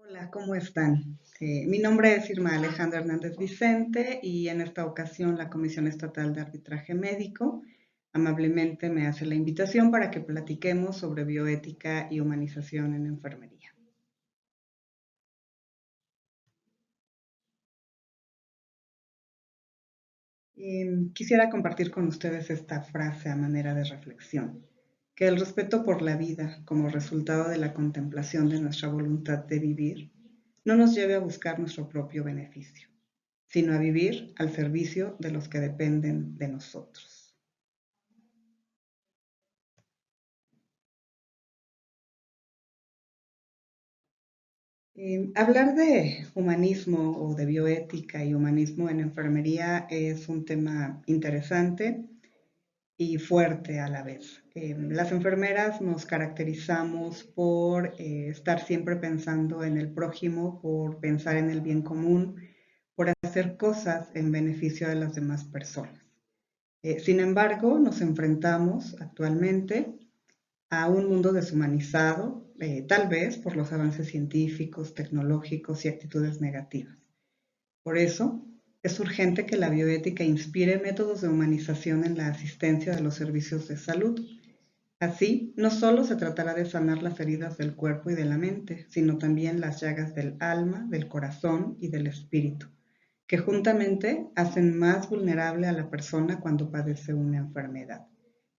Hola, ¿cómo están? Mi nombre es Irma Alejandra Hernández Vicente y en esta ocasión la Comisión Estatal de Arbitraje Médico amablemente me hace la invitación para que platiquemos sobre bioética y humanización en enfermería. Quisiera compartir con ustedes esta frase a manera de reflexión, que el respeto por la vida como resultado de la contemplación de nuestra voluntad de vivir no nos lleve a buscar nuestro propio beneficio, sino a vivir al servicio de los que dependen de nosotros. Hablar de humanismo o de bioética y humanismo en enfermería es un tema interesante y fuerte a la vez. Las enfermeras nos caracterizamos por estar siempre pensando en el prójimo, por pensar en el bien común, por hacer cosas en beneficio de las demás personas. Sin embargo, nos enfrentamos actualmente a un mundo deshumanizado, tal vez por los avances científicos, tecnológicos y actitudes negativas. Por eso, es urgente que la bioética inspire métodos de humanización en la asistencia de los servicios de salud. Así, no solo se tratará de sanar las heridas del cuerpo y de la mente, sino también las llagas del alma, del corazón y del espíritu, que juntamente hacen más vulnerable a la persona cuando padece una enfermedad.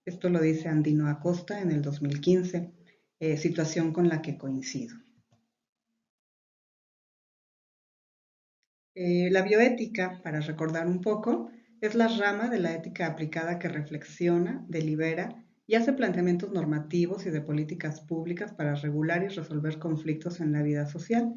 Esto lo dice Andino Acosta en el 2015, situación con la que coincido. La bioética, para recordar un poco, es la rama de la ética aplicada que reflexiona, delibera y hace planteamientos normativos y de políticas públicas para regular y resolver conflictos en la vida social,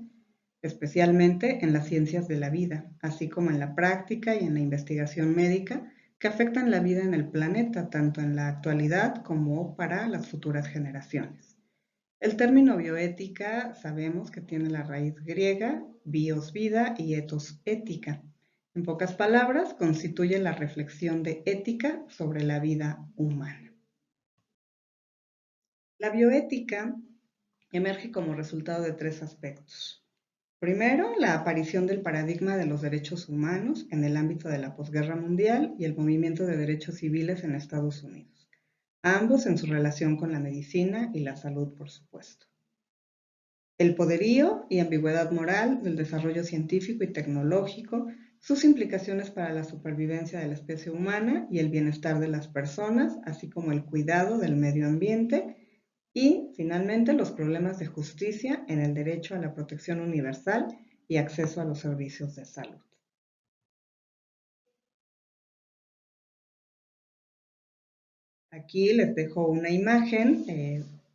especialmente en las ciencias de la vida, así como en la práctica y en la investigación médica que afectan la vida en el planeta, tanto en la actualidad como para las futuras generaciones. El término bioética sabemos que tiene la raíz griega, bios vida y ethos ética. En pocas palabras, constituye la reflexión de ética sobre la vida humana. La bioética emerge como resultado de tres aspectos. Primero, la aparición del paradigma de los derechos humanos en el ámbito de la posguerra mundial y el movimiento de derechos civiles en Estados Unidos, ambos en su relación con la medicina y la salud, por supuesto. El poderío y ambigüedad moral del desarrollo científico y tecnológico, sus implicaciones para la supervivencia de la especie humana y el bienestar de las personas, así como el cuidado del medio ambiente, y, finalmente, los problemas de justicia en el derecho a la protección universal y acceso a los servicios de salud. Aquí les dejo una imagen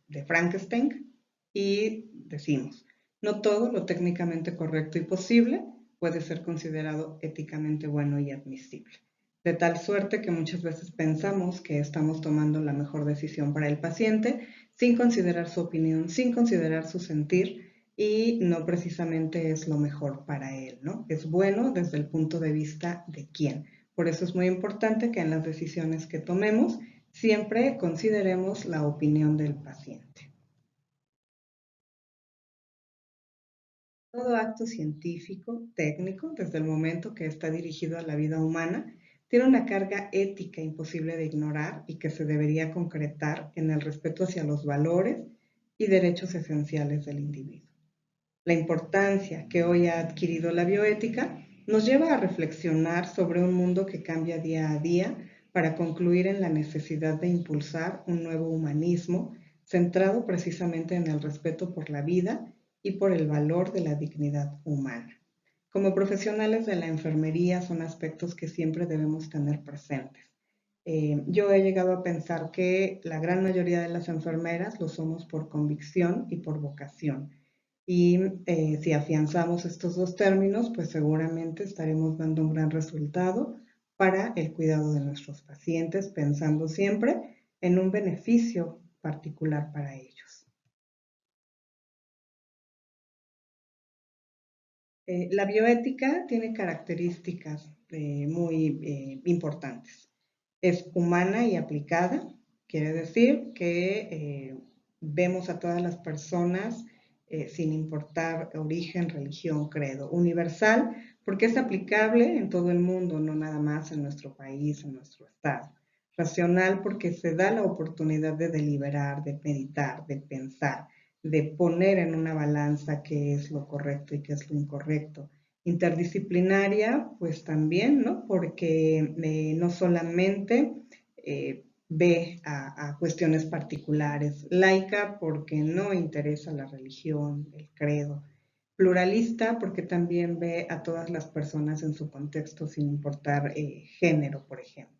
de Frankenstein y decimos, no todo lo técnicamente correcto y posible puede ser considerado éticamente bueno y admisible. De tal suerte que muchas veces pensamos que estamos tomando la mejor decisión para el paciente sin considerar su opinión, sin considerar su sentir y no precisamente es lo mejor para él, ¿no? Es bueno desde el punto de vista de quién. Por eso es muy importante que en las decisiones que tomemos siempre consideremos la opinión del paciente. Todo acto científico, técnico, desde el momento que está dirigido a la vida humana, tiene una carga ética imposible de ignorar y que se debería concretar en el respeto hacia los valores y derechos esenciales del individuo. La importancia que hoy ha adquirido la bioética nos lleva a reflexionar sobre un mundo que cambia día a día para concluir en la necesidad de impulsar un nuevo humanismo centrado precisamente en el respeto por la vida y por el valor de la dignidad humana. Como profesionales de la enfermería son aspectos que siempre debemos tener presentes. Yo he llegado a pensar que la gran mayoría de las enfermeras lo somos por convicción y por vocación. Y si afianzamos estos dos términos, pues seguramente estaremos dando un gran resultado para el cuidado de nuestros pacientes, pensando siempre en un beneficio particular para ellos. La bioética tiene características muy importantes. Es humana y aplicada, quiere decir que vemos a todas las personas sin importar origen, religión, credo. Universal, porque es aplicable en todo el mundo, no nada más en nuestro país, en nuestro estado. Racional, porque se da la oportunidad de deliberar, de meditar, de pensar, de poner en una balanza qué es lo correcto y qué es lo incorrecto. Interdisciplinaria, pues también, ¿no? Porque no solamente ve a cuestiones particulares. Laica, porque no interesa la religión, el credo. Pluralista, porque también ve a todas las personas en su contexto sin importar género, por ejemplo.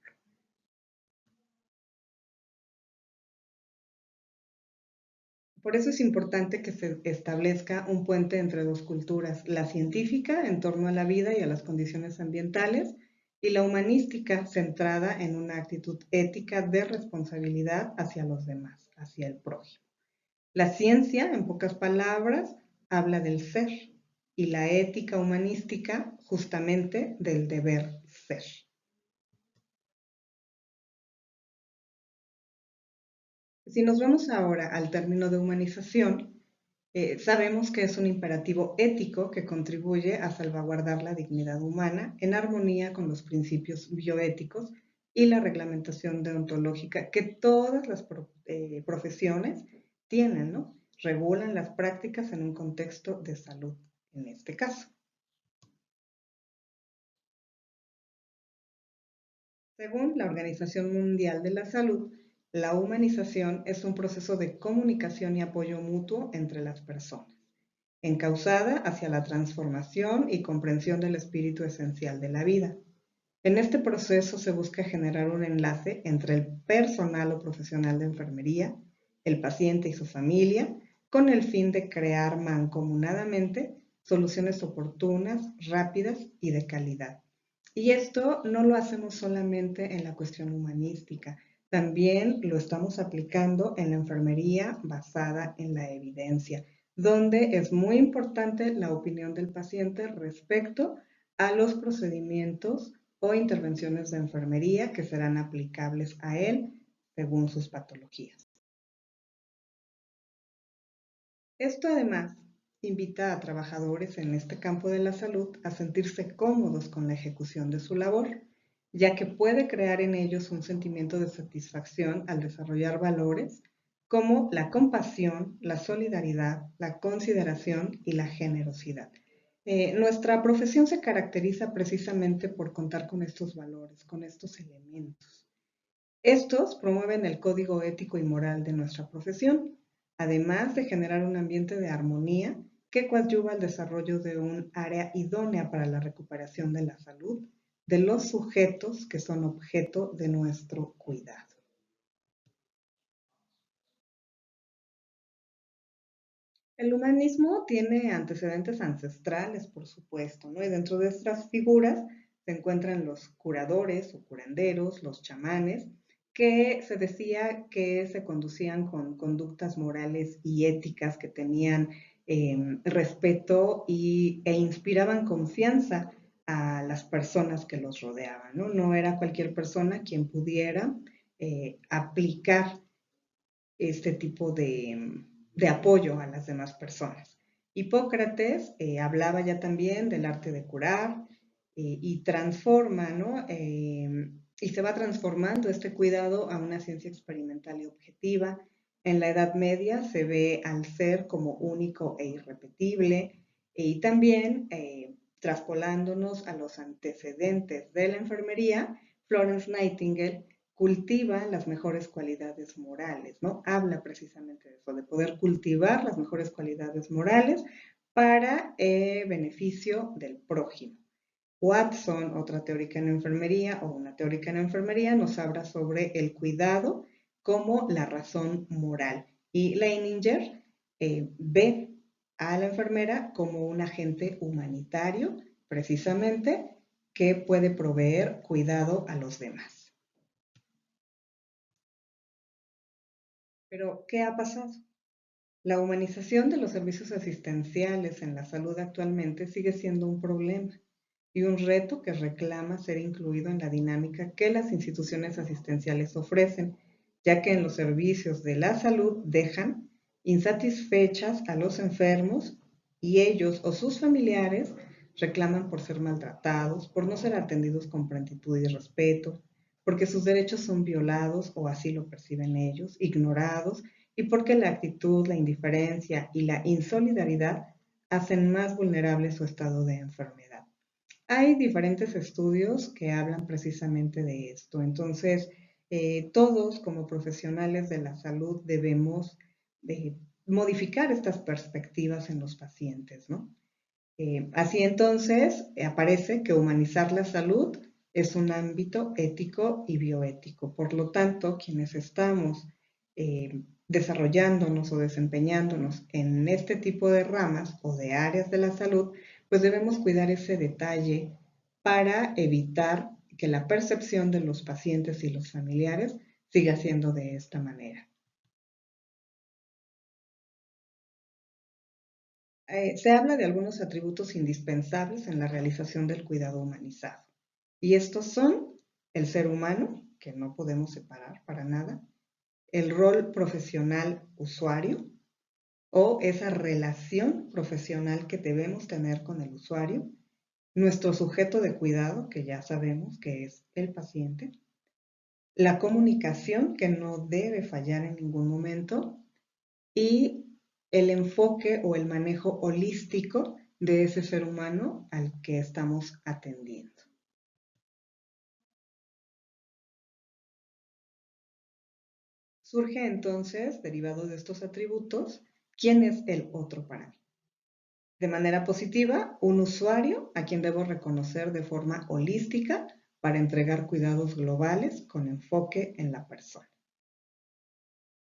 Por eso es importante que se establezca un puente entre dos culturas, la científica en torno a la vida y a las condiciones ambientales, y la humanística centrada en una actitud ética de responsabilidad hacia los demás, hacia el prójimo. La ciencia, en pocas palabras, habla del ser y la ética humanística justamente del deber ser. Si nos vamos ahora al término de humanización, sabemos que es un imperativo ético que contribuye a salvaguardar la dignidad humana en armonía con los principios bioéticos y la reglamentación deontológica que todas las profesiones tienen, ¿no? Regulan las prácticas en un contexto de salud, en este caso. Según la Organización Mundial de la Salud, la humanización es un proceso de comunicación y apoyo mutuo entre las personas, encauzada hacia la transformación y comprensión del espíritu esencial de la vida. En este proceso se busca generar un enlace entre el personal o profesional de enfermería, el paciente y su familia, con el fin de crear mancomunadamente soluciones oportunas, rápidas y de calidad. Y esto no lo hacemos solamente en la cuestión humanística, también lo estamos aplicando en la enfermería basada en la evidencia, donde es muy importante la opinión del paciente respecto a los procedimientos o intervenciones de enfermería que serán aplicables a él según sus patologías. Esto además invita a trabajadores en este campo de la salud a sentirse cómodos con la ejecución de su labor, ya que puede crear en ellos un sentimiento de satisfacción al desarrollar valores como la compasión, la solidaridad, la consideración y la generosidad. Nuestra profesión se caracteriza precisamente por contar con estos valores, con estos elementos. Estos promueven el código ético y moral de nuestra profesión, además de generar un ambiente de armonía que coadyuva al desarrollo de un área idónea para la recuperación de la salud de los sujetos que son objeto de nuestro cuidado. El humanismo tiene antecedentes ancestrales, por supuesto, ¿no? Y dentro de estas figuras se encuentran los curadores o curanderos, los chamanes, que se decía que se conducían con conductas morales y éticas que tenían respeto e inspiraban confianza a las personas que los rodeaban, ¿no? No era cualquier persona quien pudiera aplicar este tipo de apoyo a las demás personas. Hipócrates hablaba ya también del arte de curar y transforma, ¿no? Y se va transformando este cuidado a una ciencia experimental y objetiva. En la Edad Media se ve al ser como único e irrepetible y también traspolándonos a los antecedentes de la enfermería, Florence Nightingale cultiva las mejores cualidades morales, ¿no? Habla precisamente de eso, de poder cultivar las mejores cualidades morales para beneficio del prójimo. Watson, otra teórica en enfermería o una teórica en enfermería, nos habla sobre el cuidado como la razón moral. Y Leininger ve a la enfermera como un agente humanitario, precisamente, que puede proveer cuidado a los demás. Pero, ¿qué ha pasado? La humanización de los servicios asistenciales en la salud actualmente sigue siendo un problema y un reto que reclama ser incluido en la dinámica que las instituciones asistenciales ofrecen, ya que en los servicios de la salud dejan insatisfechas a los enfermos y ellos o sus familiares reclaman por ser maltratados, por no ser atendidos con prontitud y respeto, porque sus derechos son violados o así lo perciben ellos, ignorados, y porque la actitud, la indiferencia y la insolidaridad hacen más vulnerable su estado de enfermedad. Hay diferentes estudios que hablan precisamente de esto. Entonces, todos como profesionales de la salud debemos de modificar estas perspectivas en los pacientes, ¿no? Así entonces, aparece que humanizar la salud es un ámbito ético y bioético. Por lo tanto, quienes estamos desarrollándonos o desempeñándonos en este tipo de ramas o de áreas de la salud, pues debemos cuidar ese detalle para evitar que la percepción de los pacientes y los familiares siga siendo de esta manera. Se habla de algunos atributos indispensables en la realización del cuidado humanizado. Y estos son el ser humano, que no podemos separar para nada, el rol profesional usuario o esa relación profesional que debemos tener con el usuario, nuestro sujeto de cuidado, que ya sabemos que es el paciente, la comunicación, que no debe fallar en ningún momento, y el enfoque o el manejo holístico de ese ser humano al que estamos atendiendo. Surge entonces, derivado de estos atributos, ¿quién es el otro para mí? De manera positiva, un usuario a quien debo reconocer de forma holística para entregar cuidados globales con enfoque en la persona.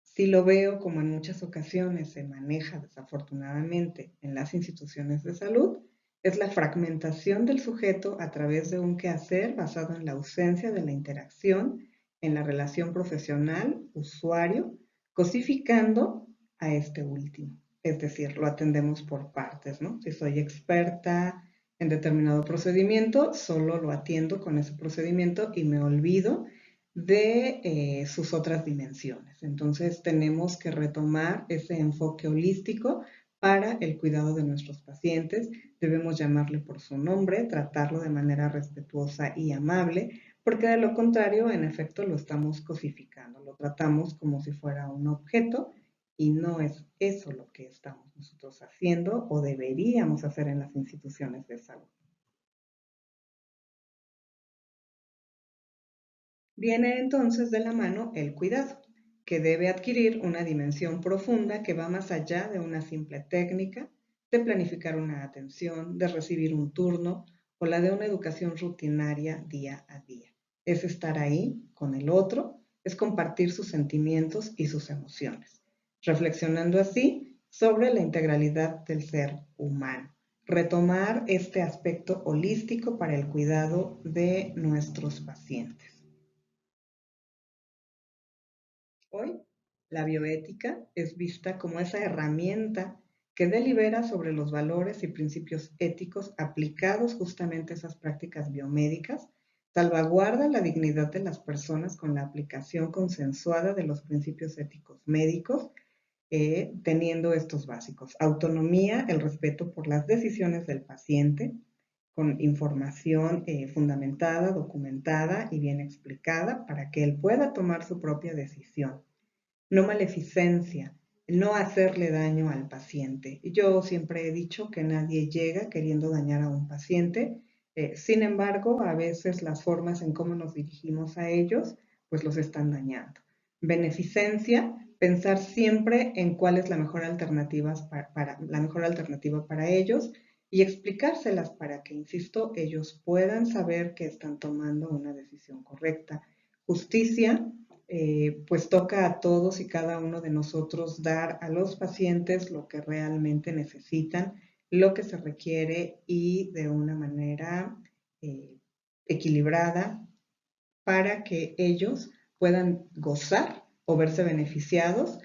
Si lo veo como en muchas ocasiones se maneja desafortunadamente en las instituciones de salud, es la fragmentación del sujeto a través de un quehacer basado en la ausencia de la interacción en la relación profesional-usuario, cosificando a este último. Es decir, lo atendemos por partes, ¿no? Si soy experta en determinado procedimiento, solo lo atiendo con ese procedimiento y me olvido de sus otras dimensiones. Entonces tenemos que retomar ese enfoque holístico para el cuidado de nuestros pacientes. Debemos llamarle por su nombre, tratarlo de manera respetuosa y amable, porque de lo contrario, en efecto, lo estamos cosificando, lo tratamos como si fuera un objeto y no es eso lo que estamos nosotros haciendo o deberíamos hacer en las instituciones de salud. Viene entonces de la mano el cuidado, que debe adquirir una dimensión profunda que va más allá de una simple técnica, de planificar una atención, de recibir un turno o la de una educación rutinaria día a día. Es estar ahí con el otro, es compartir sus sentimientos y sus emociones, reflexionando así sobre la integralidad del ser humano. Retomar este aspecto holístico para el cuidado de nuestros pacientes. Hoy, la bioética es vista como esa herramienta que delibera sobre los valores y principios éticos aplicados justamente a esas prácticas biomédicas, salvaguarda la dignidad de las personas con la aplicación consensuada de los principios éticos médicos, teniendo estos básicos: autonomía, el respeto por las decisiones del paciente, con información fundamentada, documentada y bien explicada para que él pueda tomar su propia decisión. No maleficencia, no hacerle daño al paciente. Yo siempre he dicho que nadie llega queriendo dañar a un paciente. Sin embargo, a veces las formas en cómo nos dirigimos a ellos, pues los están dañando. Beneficencia, pensar siempre en cuál es la mejor alternativa la mejor alternativa para ellos y explicárselas para que, insisto, ellos puedan saber que están tomando una decisión correcta. Justicia, pues toca a todos y cada uno de nosotros dar a los pacientes lo que realmente necesitan, lo que se requiere y de una manera equilibrada para que ellos puedan gozar o verse beneficiados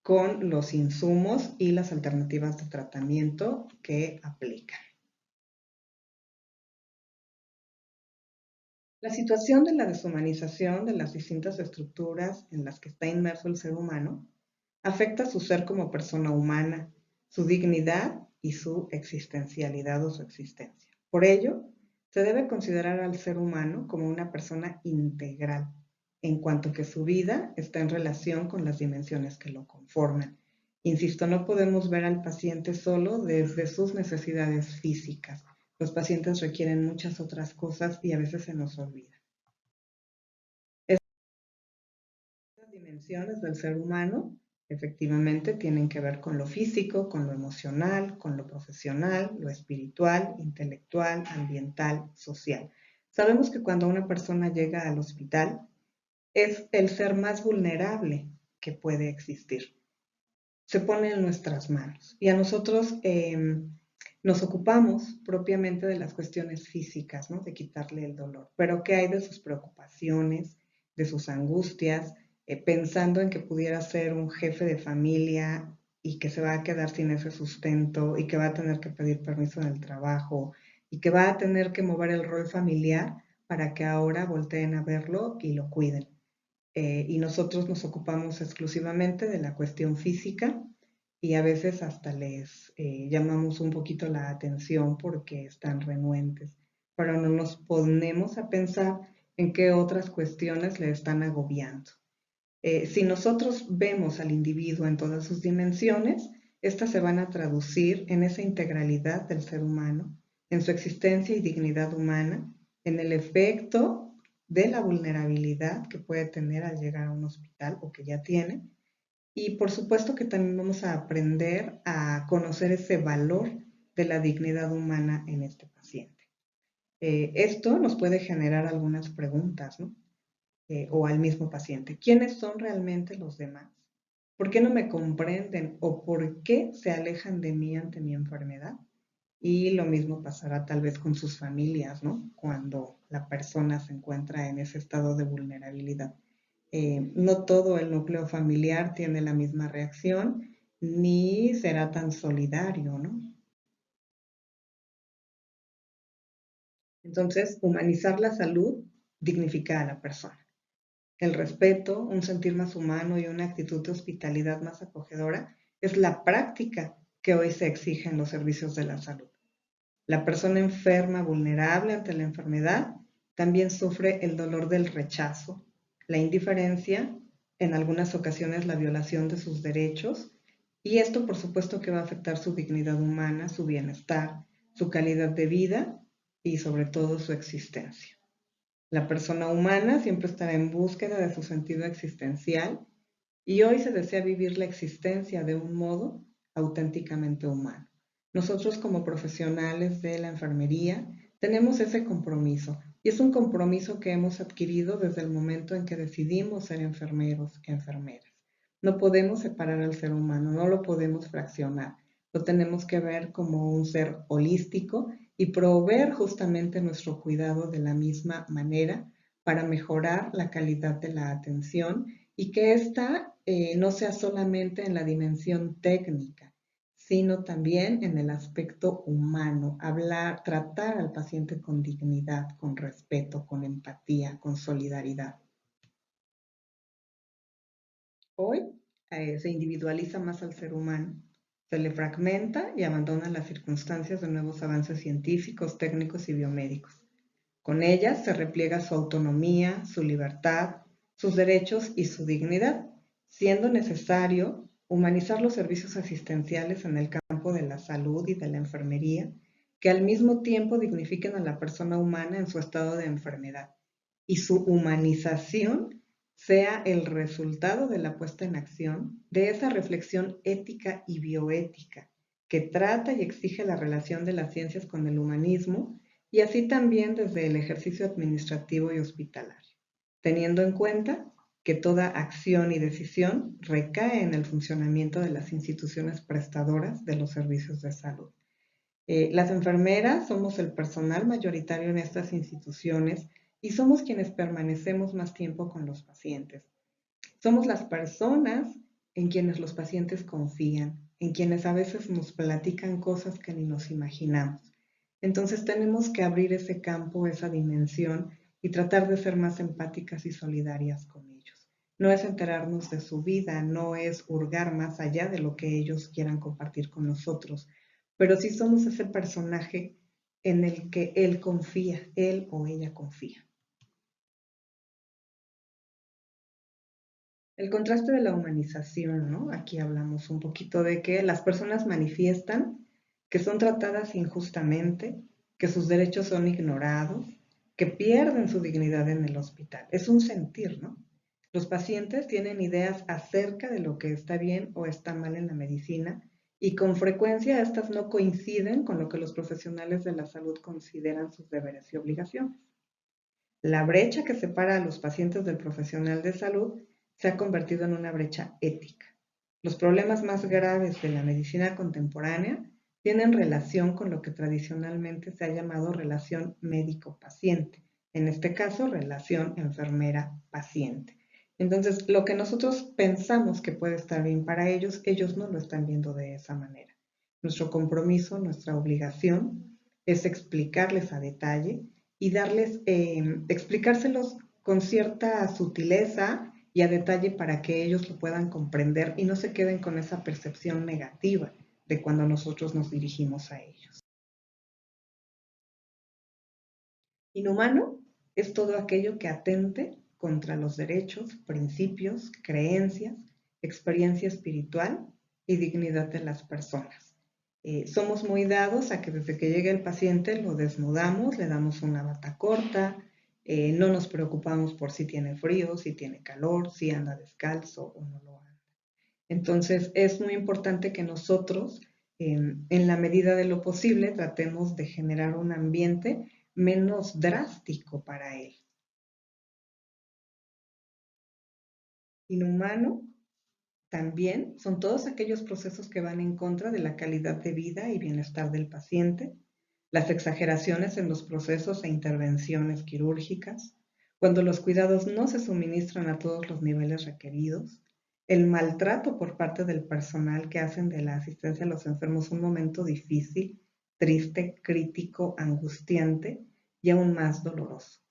con los insumos y las alternativas de tratamiento que aplican. La situación de la deshumanización de las distintas estructuras en las que está inmerso el ser humano Afecta su ser como persona humana, su dignidad y su existencialidad o su existencia. Por ello, se debe considerar al ser humano como una persona integral, en cuanto que su vida está en relación con las dimensiones que lo conforman. Insisto, no podemos ver al paciente solo desde sus necesidades físicas. Los pacientes requieren muchas otras cosas y a veces se nos olvida. Estas dimensiones del ser humano efectivamente tienen que ver con lo físico, con lo emocional, con lo profesional, lo espiritual, intelectual, ambiental, social. Sabemos que cuando una persona llega al hospital es el ser más vulnerable que puede existir. Se pone en nuestras manos y a nosotros nos ocupamos propiamente de las cuestiones físicas, ¿no? De quitarle el dolor. Pero ¿qué hay de sus preocupaciones, de sus angustias, pensando en que pudiera ser un jefe de familia y que se va a quedar sin ese sustento y que va a tener que pedir permiso en el trabajo y que va a tener que mover el rol familiar para que ahora volteen a verlo y lo cuiden? Y nosotros nos ocupamos exclusivamente de la cuestión física y a veces hasta les llamamos un poquito la atención porque están renuentes, pero no nos ponemos a pensar en qué otras cuestiones le están agobiando. Si nosotros vemos al individuo en todas sus dimensiones, estas se van a traducir en esa integralidad del ser humano, en su existencia y dignidad humana, en el efecto de la vulnerabilidad que puede tener al llegar a un hospital o que ya tiene. Y por supuesto que también vamos a aprender a conocer ese valor de la dignidad humana en este paciente. Esto nos puede generar algunas preguntas, ¿no? O al mismo paciente. ¿Quiénes son realmente los demás? ¿Por qué no me comprenden o por qué se alejan de mí ante mi enfermedad? Y lo mismo pasará tal vez con sus familias, ¿no? Cuando la persona se encuentra en ese estado de vulnerabilidad. No todo el núcleo familiar tiene la misma reacción ni será tan solidario, ¿no? Entonces, humanizar la salud dignifica a la persona. El respeto, un sentir más humano y una actitud de hospitalidad más acogedora es la práctica que hoy se exige en los servicios de la salud. La persona enferma, vulnerable ante la enfermedad, también sufre el dolor del rechazo, la indiferencia, en algunas ocasiones la violación de sus derechos, y esto por supuesto que va a afectar su dignidad humana, su bienestar, su calidad de vida y sobre todo su existencia. La persona humana siempre estará en búsqueda de su sentido existencial y hoy se desea vivir la existencia de un modo auténticamente humano. Nosotros como profesionales de la enfermería tenemos ese compromiso y es un compromiso que hemos adquirido desde el momento en que decidimos ser enfermeros y enfermeras. No podemos separar al ser humano, no lo podemos fraccionar, lo tenemos que ver como un ser holístico y proveer justamente nuestro cuidado de la misma manera para mejorar la calidad de la atención y que ésta no sea solamente en la dimensión técnica, sino también en el aspecto humano, hablar, tratar al paciente con dignidad, con respeto, con empatía, con solidaridad. Hoy se individualiza más al ser humano, se le fragmenta y abandona las circunstancias de nuevos avances científicos, técnicos y biomédicos. Con ellas se repliega su autonomía, su libertad, sus derechos y su dignidad, siendo necesario humanizar los servicios asistenciales en el campo de la salud y de la enfermería, que al mismo tiempo dignifiquen a la persona humana en su estado de enfermedad, y su humanización sea el resultado de la puesta en acción de esa reflexión ética y bioética que trata y exige la relación de las ciencias con el humanismo y así también desde el ejercicio administrativo y hospitalario, teniendo en cuenta que toda acción y decisión recae en el funcionamiento de las instituciones prestadoras de los servicios de salud. Las enfermeras somos el personal mayoritario en estas instituciones y somos quienes permanecemos más tiempo con los pacientes. Somos las personas en quienes los pacientes confían, en quienes a veces nos platican cosas que ni nos imaginamos. Entonces tenemos que abrir ese campo, esa dimensión y tratar de ser más empáticas y solidarias con ellos. no es enterarnos de su vida, no es hurgar más allá de lo que ellos quieran compartir con nosotros, pero sí somos ese personaje en el que él confía, él o ella confía. El contraste de la humanización, ¿no? Aquí hablamos un poquito de que las personas manifiestan que son tratadas injustamente, que sus derechos son ignorados, que pierden su dignidad en el hospital. Es un sentir, ¿no? Los pacientes tienen ideas acerca de lo que está bien o está mal en la medicina y con frecuencia estas no coinciden con lo que los profesionales de la salud consideran sus deberes y obligaciones. La brecha que separa a los pacientes del profesional de salud se ha convertido en una brecha ética. Los problemas más graves de la medicina contemporánea tienen relación con lo que tradicionalmente se ha llamado relación médico-paciente, en este caso relación enfermera-paciente. Entonces, lo que nosotros pensamos que puede estar bien para ellos, ellos no lo están viendo de esa manera. Nuestro compromiso, nuestra obligación es explicarles a detalle y darles, explicárselos con cierta sutileza y a detalle para que ellos lo puedan comprender y no se queden con esa percepción negativa de cuando nosotros nos dirigimos a ellos. Inhumano es todo aquello que atente contra los derechos, principios, creencias, experiencia espiritual y dignidad de las personas. Somos muy dados a que desde que llega el paciente lo desnudamos, le damos una bata corta, no nos preocupamos por si tiene frío, si tiene calor, si anda descalzo o no lo anda. Entonces es muy importante que nosotros, en la medida de lo posible, tratemos de generar un ambiente menos drástico para él. Inhumano también son todos aquellos procesos que van en contra de la calidad de vida y bienestar del paciente, las exageraciones en los procesos e intervenciones quirúrgicas, cuando los cuidados no se suministran a todos los niveles requeridos, el maltrato por parte del personal que hacen de la asistencia a los enfermos un momento difícil, triste, crítico, angustiante y aún más doloroso.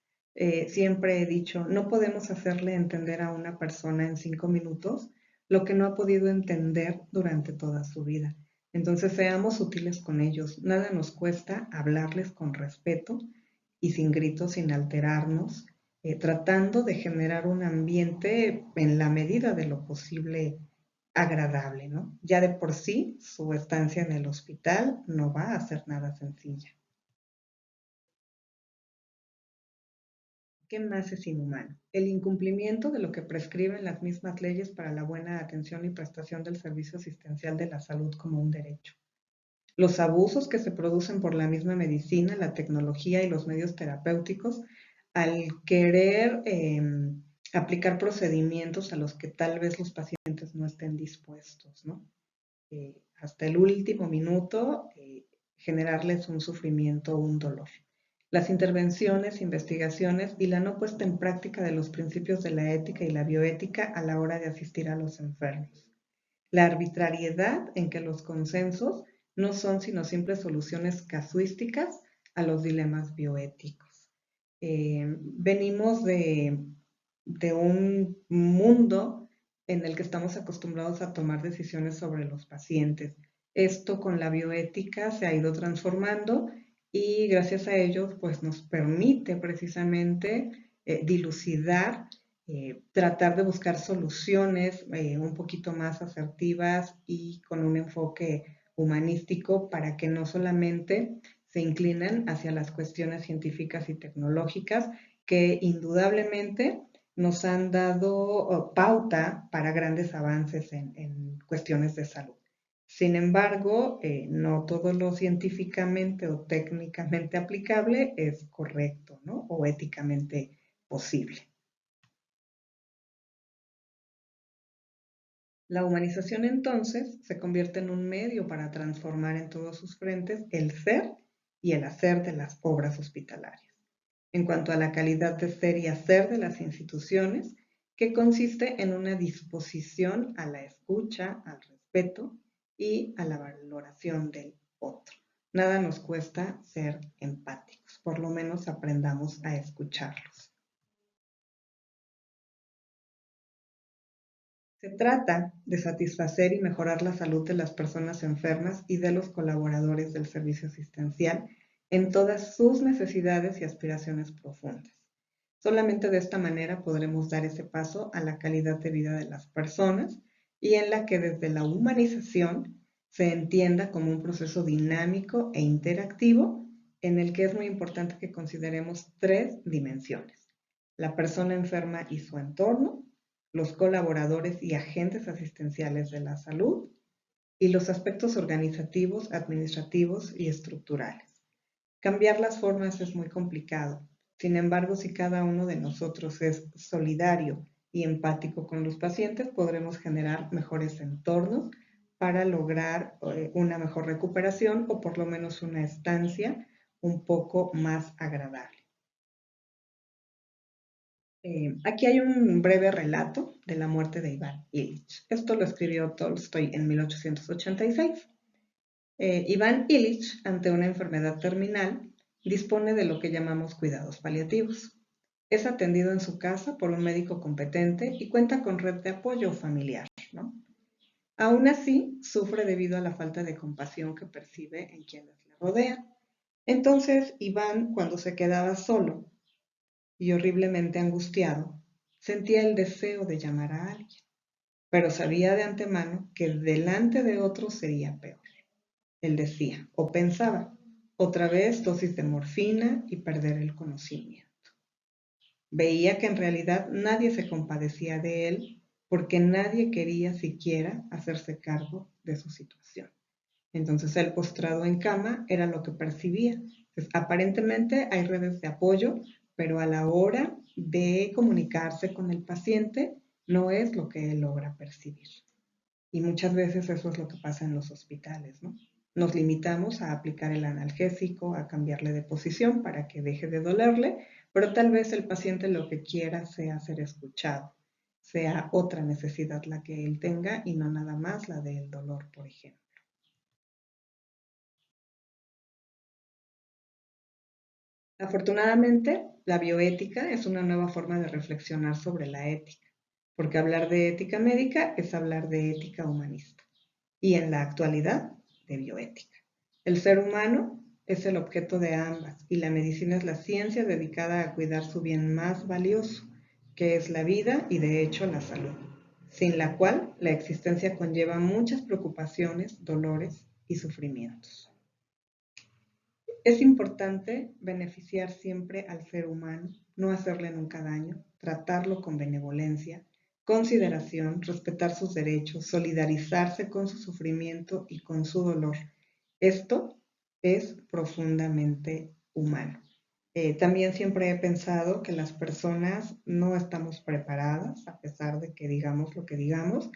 Siempre he dicho, no podemos hacerle entender a una persona en 5 minutos lo que no ha podido entender durante toda su vida. Entonces seamos útiles con ellos. Nada nos cuesta hablarles con respeto y sin gritos, sin alterarnos, tratando de generar un ambiente en la medida de lo posible agradable, ¿no? Ya de por sí su estancia en el hospital no va a ser nada sencilla. ¿Qué más es inhumano? El incumplimiento de lo que prescriben las mismas leyes para la buena atención y prestación del servicio asistencial de la salud como un derecho. Los abusos que se producen por la misma medicina, la tecnología y los medios terapéuticos al querer aplicar procedimientos a los que tal vez los pacientes no estén dispuestos, ¿no? Hasta el último minuto, generarles un sufrimiento o un dolor. Las intervenciones, investigaciones y la no puesta en práctica de los principios de la ética y la bioética a la hora de asistir a los enfermos. La arbitrariedad en que los consensos no son sino simples soluciones casuísticas a los dilemas bioéticos. Venimos de un mundo en el que estamos acostumbrados a tomar decisiones sobre los pacientes. Esto con la bioética se ha ido transformando y gracias a ello pues nos permite precisamente dilucidar, tratar de buscar soluciones un poquito más asertivas y con un enfoque humanístico para que no solamente se inclinen hacia las cuestiones científicas y tecnológicas que indudablemente nos han dado pauta para grandes avances en cuestiones de salud. Sin embargo, no todo lo científicamente o técnicamente aplicable es correcto, ¿no? O éticamente posible. La humanización entonces se convierte en un medio para transformar en todos sus frentes el ser y el hacer de las obras hospitalarias. En cuanto a la calidad de ser y hacer de las instituciones, que consiste en una disposición a la escucha, al respeto y a la valoración del otro. Nada nos cuesta ser empáticos, por lo menos aprendamos a escucharlos. Se trata de satisfacer y mejorar la salud de las personas enfermas y de los colaboradores del servicio asistencial en todas sus necesidades y aspiraciones profundas. Solamente de esta manera podremos dar ese paso a la calidad de vida de las personas y en la que desde la humanización se entienda como un proceso dinámico e interactivo en el que es muy importante que consideremos tres dimensiones: la persona enferma y su entorno, los colaboradores y agentes asistenciales de la salud y los aspectos organizativos, administrativos y estructurales. Cambiar las formas es muy complicado. Sin embargo, si cada uno de nosotros es solidario y empático con los pacientes, podremos generar mejores entornos para lograr una mejor recuperación o por lo menos una estancia un poco más agradable. Aquí hay un breve relato de la muerte de Iván Ilich. Esto lo escribió Tolstoy en 1886. Iván Ilich, ante una enfermedad terminal, dispone de lo que llamamos cuidados paliativos. Es atendido en su casa por un médico competente y cuenta con red de apoyo familiar, ¿no? Aún así, sufre debido a la falta de compasión que percibe en quienes le rodean. Entonces, Iván, cuando se quedaba solo y horriblemente angustiado, sentía el deseo de llamar a alguien, pero sabía de antemano que delante de otros sería peor. Él decía, o pensaba, otra vez dosis de morfina y perder el conocimiento. Veía que en realidad nadie se compadecía de él porque nadie quería siquiera hacerse cargo de su situación. Entonces él postrado en cama era lo que percibía. Entonces, aparentemente hay redes de apoyo, pero a la hora de comunicarse con el paciente no es lo que él logra percibir. Y muchas veces eso es lo que pasa en los hospitales, ¿no? Nos limitamos a aplicar el analgésico, a cambiarle de posición para que deje de dolerle, pero tal vez el paciente lo que quiera sea ser escuchado, sea otra necesidad la que él tenga y no nada más la del dolor, por ejemplo. Afortunadamente, la bioética es una nueva forma de reflexionar sobre la ética, porque hablar de ética médica es hablar de ética humanista y en la actualidad de bioética. El ser humano es el objeto de ambas y la medicina es la ciencia dedicada a cuidar su bien más valioso, que es la vida y de hecho la salud, sin la cual la existencia conlleva muchas preocupaciones, dolores y sufrimientos. Es importante beneficiar siempre al ser humano, no hacerle nunca daño, tratarlo con benevolencia, consideración, respetar sus derechos, solidarizarse con su sufrimiento y con su dolor. Esto es profundamente humano. También siempre he pensado que las personas no estamos preparadas, a pesar de que digamos lo que digamos,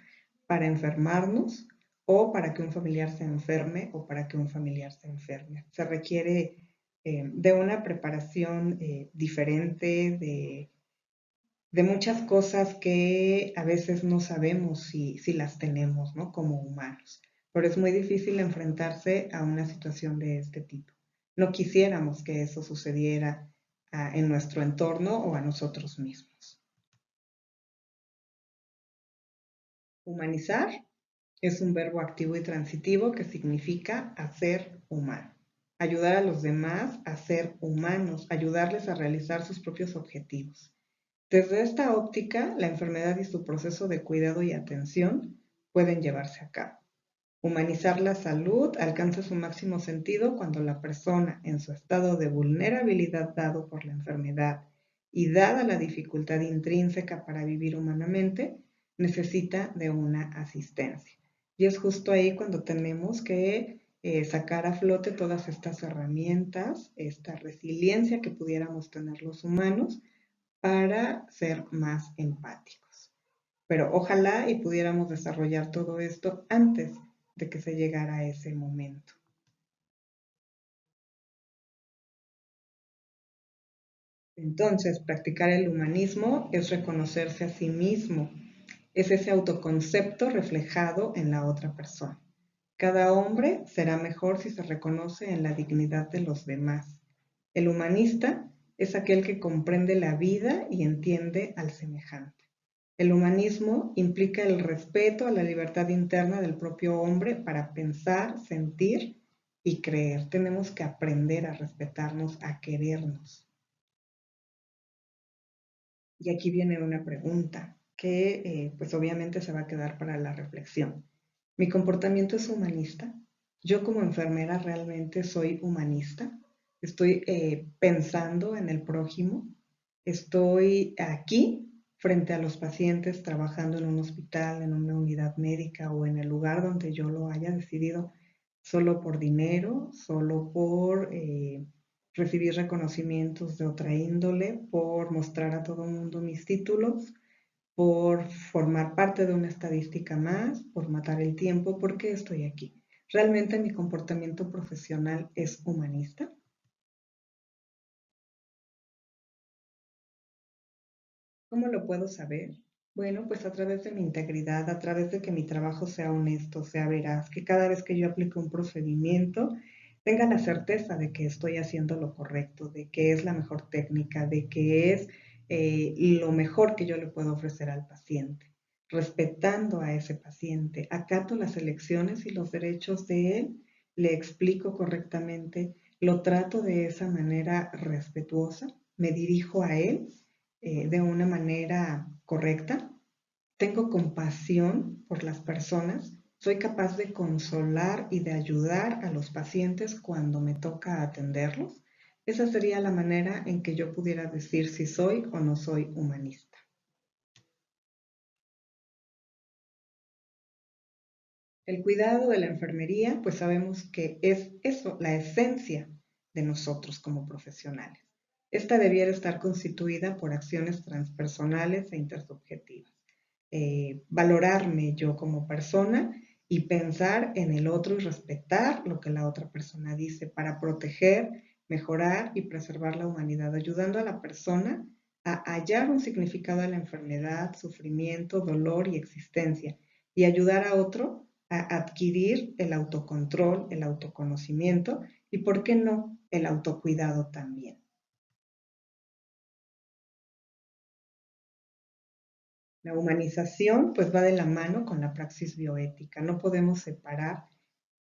para enfermarnos o para que un familiar se enferme o para que un familiar se enferme. Se requiere de una preparación diferente, de muchas cosas que a veces no sabemos si las tenemos, ¿no? Como humanos. Pero es muy difícil enfrentarse a una situación de este tipo. No quisiéramos que eso sucediera en nuestro entorno o a nosotros mismos. Humanizar es un verbo activo y transitivo que significa hacer humano. Ayudar a los demás a ser humanos, ayudarles a realizar sus propios objetivos. Desde esta óptica, la enfermedad y su proceso de cuidado y atención pueden llevarse a cabo. Humanizar la salud alcanza su máximo sentido cuando la persona, en su estado de vulnerabilidad dado por la enfermedad y dada la dificultad intrínseca para vivir humanamente, necesita de una asistencia. Y es justo ahí cuando tenemos que sacar a flote todas estas herramientas, esta resiliencia que pudiéramos tener los humanos para ser más empáticos. Pero ojalá y pudiéramos desarrollar todo esto antes de que se llegara a ese momento. Entonces, practicar el humanismo es reconocerse a sí mismo, es ese autoconcepto reflejado en la otra persona. Cada hombre será mejor si se reconoce en la dignidad de los demás. El humanista es aquel que comprende la vida y entiende al semejante. El humanismo implica el respeto a la libertad interna del propio hombre para pensar, sentir y creer. Tenemos que aprender a respetarnos, a querernos. Y aquí viene una pregunta que pues obviamente se va a quedar para la reflexión. ¿Mi comportamiento es humanista? ¿Yo como enfermera realmente soy humanista? ¿Estoy pensando en el prójimo? ¿Estoy aquí frente a los pacientes trabajando en un hospital, en una unidad médica o en el lugar donde yo lo haya decidido solo por dinero, solo por recibir reconocimientos de otra índole, por mostrar a todo el mundo mis títulos, por formar parte de una estadística más, por matar el tiempo? ¿Por qué estoy aquí? ¿Realmente mi comportamiento profesional es humanista? ¿Cómo lo puedo saber? Bueno, pues a través de mi integridad, a través de que mi trabajo sea honesto, sea veraz, que cada vez que yo aplique un procedimiento tenga la certeza de que estoy haciendo lo correcto, de que es la mejor técnica, de que es lo mejor que yo le puedo ofrecer al paciente, respetando a ese paciente, acato las elecciones y los derechos de él, le explico correctamente, lo trato de esa manera respetuosa, me dirijo a él de una manera correcta, tengo compasión por las personas, soy capaz de consolar y de ayudar a los pacientes cuando me toca atenderlos. Esa sería la manera en que yo pudiera decir si soy o no soy humanista. El cuidado de la enfermería, pues sabemos que es eso, la esencia de nosotros como profesionales. Esta debiera estar constituida por acciones transpersonales e intersubjetivas. Valorarme yo como persona y pensar en el otro y respetar lo que la otra persona dice para proteger, mejorar y preservar la humanidad, ayudando a la persona a hallar un significado a la enfermedad, sufrimiento, dolor y existencia, y ayudar a otro a adquirir el autocontrol, el autoconocimiento y, ¿por qué no?, el autocuidado también. La humanización pues va de la mano con la praxis bioética. No podemos separar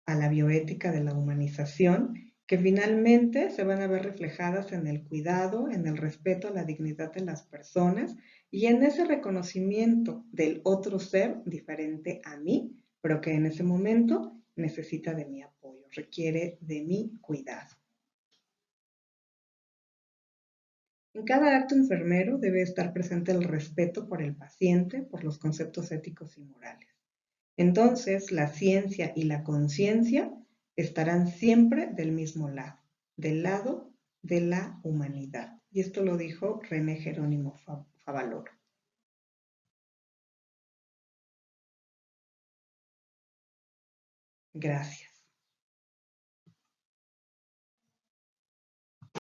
a la bioética de la humanización, que finalmente se van a ver reflejadas en el cuidado, en el respeto a la dignidad de las personas y en ese reconocimiento del otro ser diferente a mí, pero que en ese momento necesita de mi apoyo, requiere de mi cuidado. En cada acto enfermero debe estar presente el respeto por el paciente, por los conceptos éticos y morales. Entonces, la ciencia y la conciencia estarán siempre del mismo lado, del lado de la humanidad. Y esto lo dijo René Jerónimo Favaloro. Gracias.